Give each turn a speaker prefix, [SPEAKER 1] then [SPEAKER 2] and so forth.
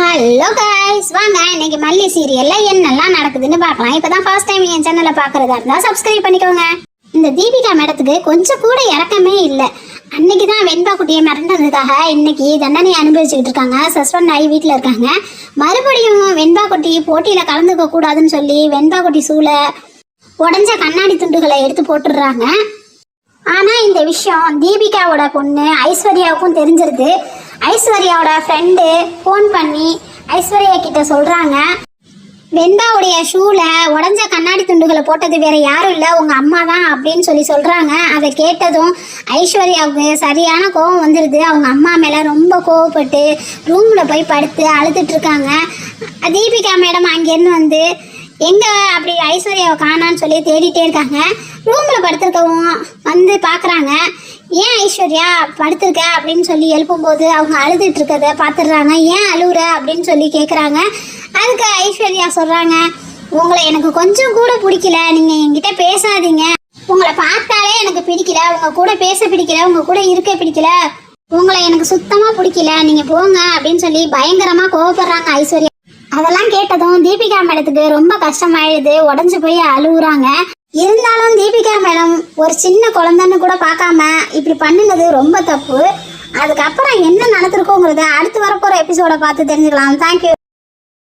[SPEAKER 1] Hello guys, வாங்க இன்னைக்கு மல்லி சீரியல்ல என்னெல்லாம் நடக்குதுன்னு பார்க்கலாம். இப்பதான் ஃபர்ஸ்ட் டைம் என் சேனலை பார்க்கறதா இருந்தா சப்ஸ்கிரைப் பண்ணிக்கோங்க. இந்த தீபிகா மேடத்துக்கு கொஞ்சம் கூட இறக்கமே இல்லை. அன்னைக்கு தான் வெண்பா குட்டியை மிரண்டதுக்காக இன்னைக்கு தண்டனை அனுபவிச்சுக்கிட்டு இருக்காங்க. சஸ்பெண்ட் ஆகி வீட்டில் இருக்காங்க. மறுபடியும் வெண்பா குட்டி போட்டியில் கலந்துக்க கூடாதுன்னு சொல்லி வெண்பா குட்டி சூளை உடஞ்ச கண்ணாடி துண்டுகளை எடுத்து போட்டுடுறாங்க. ஆனால் இந்த விஷயம் தீபிகாவோட பொண்ணு ஐஸ்வர்யாவுக்கும் தெரிஞ்சிருது. ஐஸ்வர்யாவோட ஃப்ரெண்டு ஃபோன் பண்ணி ஐஸ்வர்யா கிட்ட சொல்கிறாங்க, வெண்பாவுடைய ஷூவில் உடஞ்ச கண்ணாடி துண்டுகளை போட்டது வேற யாரும் இல்லை, உங்கள் அம்மா தான் அப்படின்னு சொல்கிறாங்க. அதை கேட்டதும் ஐஸ்வர்யாவுக்கு சரியான கோபம் வந்துடுது. அவங்க அம்மா மேலே ரொம்ப கோவப்பட்டு ரூமில் போய் படுத்து அழுதுட்டு இருக்காங்க. தீபிகா மேடம் அங்கேருந்து வந்து எங்கே அப்படி ஐஸ்வர்யாவை காணான்னு சொல்லி தேடிட்டே இருக்காங்க. ரூமில் படுத்துருக்கவும் வந்து பார்க்குறாங்க. ஏன் ஐஸ்வர்யா படுத்திருக்க அப்படின்னு சொல்லி எழுப்பும்போது அவங்க அழுதுட்டு இருக்கிறத பார்த்துடுறாங்க. ஏன் அழுகுற அப்படின்னு சொல்லி கேட்குறாங்க. அதுக்கு ஐஸ்வர்யா சொல்கிறாங்க, உங்களை எனக்கு கொஞ்சம் கூட பிடிக்கல, நீங்கள் என்கிட்ட பேசாதீங்க, உங்களை பார்த்தாலே எனக்கு பிடிக்கல, உங்கள் கூட பேச பிடிக்கல, உங்கள் கூட இருக்க பிடிக்கல, உங்களை எனக்கு சுத்தமாக பிடிக்கல, நீங்கள் போங்க அப்படின்னு சொல்லி பயங்கரமாக கோவப்படுறாங்க ஐஸ்வர்யா. அதெல்லாம் கேட்டதும் தீபிகா மேடத்துக்கு ரொம்ப கஷ்டமாயிடுது. உடஞ்சி போய் அழுகுறாங்க. இருந்தாலும் தீபிகா மேடம் ஒரு சின்ன குழந்தைன்னு கூட பார்க்காம இப்படி பண்ணினது ரொம்ப தப்பு. அதுக்கப்புறம் என்ன நடந்திருக்கோங்கிறத அடுத்து வரப்போகிற எபிசோட பார்த்து தெரிஞ்சுக்கலாம். தேங்க்யூ.